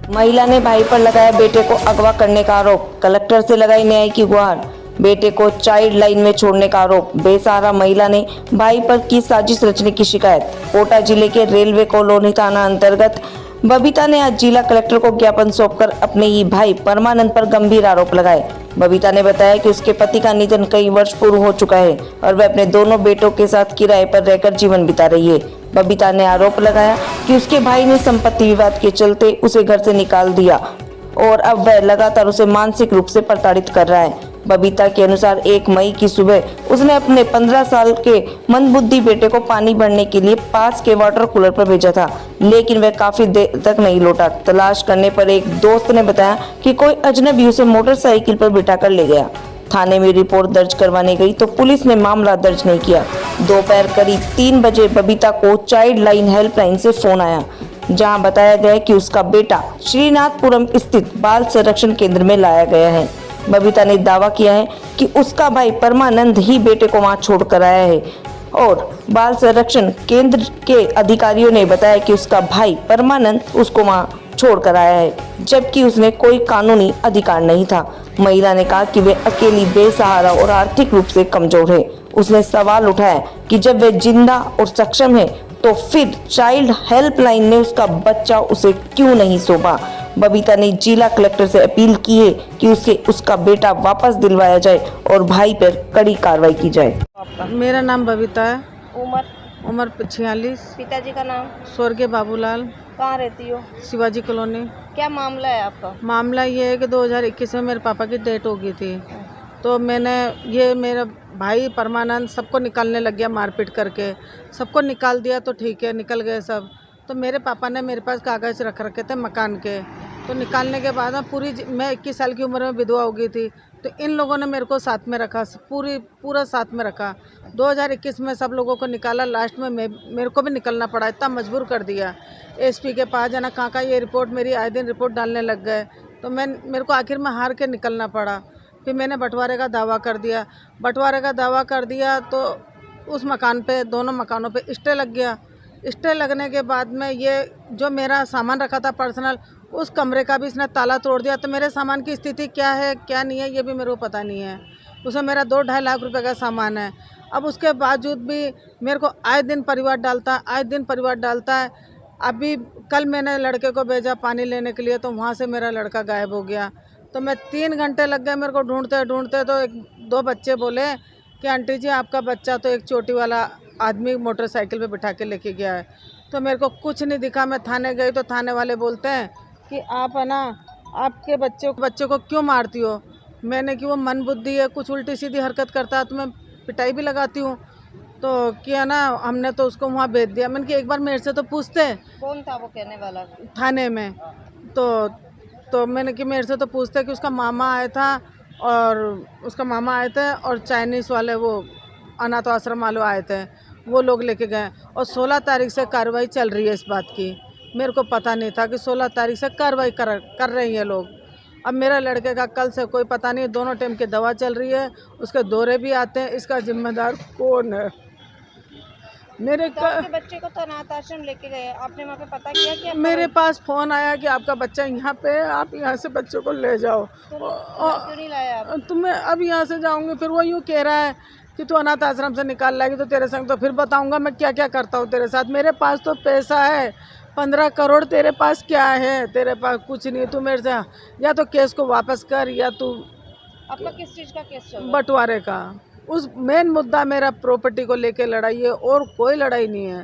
महिला ने भाई पर लगाया बेटे को अगवा करने का आरोप, कलेक्टर से लगाई न्याय की गुहार। बेटे को चाइल्ड लाइन में छोड़ने का आरोप, बेसहारा महिला ने भाई पर की साजिश रचने की शिकायत। कोटा जिले के रेलवे कॉलोनी थाना अंतर्गत बबीता ने आज जिला कलेक्टर को ज्ञापन सौंपकर अपने ही भाई परमानंद पर गंभीर आरोप लगाए। बबीता ने बताया कि उसके पति का निधन कई वर्ष पूर्व हो चुका है और वह अपने दोनों बेटों के साथ किराए पर रहकर जीवन बिता रही है। बबीता ने आरोप लगाया कि उसके भाई ने संपत्ति विवाद के चलते उसे घर से निकाल दिया और अब वह लगातार उसे मानसिक रूप से प्रताड़ित कर रहा है। बबीता के अनुसार 1 मई की सुबह उसने अपने 15 साल के मंदबुद्धि बेटे को पानी भरने के लिए पास के वाटर कूलर पर भेजा था, लेकिन वह काफी देर तक नहीं लौटा। तलाश करने पर एक दोस्त ने बताया कि कोई अजनबी उसे मोटरसाइकिल पर बिठाकर ले गया। थाने में रिपोर्ट दर्ज करवाने गई तो पुलिस ने मामला दर्ज नहीं किया। दोपहर करीब 3 बजे बबीता को चाइल्ड लाइन हेल्पलाइन से फोन आया, जहां बताया गया कि उसका बेटा श्रीनाथपुरम स्थित बाल संरक्षण केंद्र में लाया गया है। बबीता ने दावा किया है कि उसका भाई परमानंद ही बेटे को वहां छोड़कर आया है और बाल संरक्षण केंद्र के अधिकारियों ने बताया कि उसका भाई परमानंद उसको वहां छोड़कर आया है, जबकि उसने कोई कानूनी अधिकार नहीं था। महिला ने कहा कि वे अकेली, बेसहारा और आर्थिक रूप से कमजोर है। उसने सवाल उठाया कि जब वे जिंदा और सक्षम है तो फिर चाइल्ड हेल्पलाइन ने उसका बच्चा उसे क्यों नहीं सौंपा। बबीता ने जिला कलेक्टर से अपील की है कि उसका बेटा वापस दिलवाया जाए और भाई पर कड़ी कार्रवाई की जाए। मेरा नाम बबीता है। उम्र 46। पिताजी का नाम? स्वर्गीय बाबूलाल। कहाँ रहती हो? शिवाजी कॉलोनी। क्या मामला है आपका? मामला ये है कि 2021 में मेरे पापा की डेथ हो गई थी, तो मेरा भाई परमानंद सबको निकालने लग गया, मारपीट करके सबको निकाल दिया। तो ठीक है, निकल गए सब। तो मेरे पापा ने मेरे पास कागज़ रख रखे थे मकान के, तो निकालने के बाद मैं 21 साल की उम्र में विधवा हो गई थी। तो इन लोगों ने मेरे को साथ में रखा, पूरा साथ में रखा। 2021 में सब लोगों को निकाला, लास्ट में मेरे को भी निकलना पड़ा, इतना मजबूर कर दिया। एसपी के पास जाना, कहाँ ये रिपोर्ट, मेरी आए दिन रिपोर्ट डालने लग गए। तो मेरे को आखिर में हार के निकलना पड़ा। फिर मैंने बंटवारे का दावा कर दिया। तो उस मकान पे, दोनों मकानों पे स्टे लग गया। स्टे लगने के बाद में ये जो मेरा सामान रखा था पर्सनल, उस कमरे का भी इसने ताला तोड़ दिया। तो मेरे सामान की स्थिति क्या है क्या नहीं है ये भी मेरे को पता नहीं है। उसमें मेरा 2-2.5 लाख रुपए का सामान है। अब उसके बावजूद भी मेरे को आए दिन परिवार डालता है। अभी कल मैंने लड़के को भेजा पानी लेने के लिए, तो वहाँ से मेरा लड़का गायब हो गया। तो मैं 3 घंटे लग गए मेरे को ढूंढते। तो 2 बच्चे बोले कि आंटी जी आपका बच्चा तो एक चोटी वाला आदमी मोटरसाइकिल पे बिठा के लेके गया है। तो मेरे को कुछ नहीं दिखा। मैं थाने गई तो थाने वाले बोलते हैं कि आप है ना, आपके बच्चे को क्यों मारती हो। मैंने कि वो मन बुद्धि है, कुछ उल्टी सीधी हरकत करता है तो मैं पिटाई भी लगाती हूँ। तो क्या ना, हमने तो उसको वहाँ भेज दिया। मैंने कि एक बार मेरे से तो पूछते। कौन था वो कहने वाला? थाने में। तो मैंने कि मेरे से तो पूछते कि उसका मामा आया था और चाइनीज़ वाले वो अनाथ आश्रम वाले आए थे, वो लोग लेके गए। और 16 तारीख से कार्रवाई चल रही है इस बात की। मेरे को पता नहीं था कि 16 तारीख से कार्रवाई कर रही है लोग। अब मेरा लड़के का कल से कोई पता नहीं, दोनों टाइम की दवा चल रही है, उसके दौरे भी आते हैं। इसका जिम्मेदार कौन है? आपके बच्चे को तो अनाथ आश्रम लेके गए, आपने वहाँ पे पता किया कि मेरे पास फ़ोन आया कि आपका बच्चा यहाँ पे है, आप यहाँ से बच्चे को ले जाओ। तो क्यों नहीं लाया आप? तो मैं अब यहाँ से जाऊँगी, फिर वो यूँ कह रहा है कि तू अनाथ आश्रम से निकाल लाएगी तो तेरे संग, तो फिर बताऊँगा मैं क्या क्या करता हूँ तेरे साथ। मेरे पास तो पैसा है 15 करोड़, तेरे पास क्या है? तेरे पास कुछ नहीं। तू मेरे से या तो केस को वापस कर, या तू। आपका किस चीज़ का केस चल रहा है? बंटवारे का। उस मेन मुद्दा मेरा प्रॉपर्टी को लेके लड़ाई है और कोई लड़ाई नहीं है।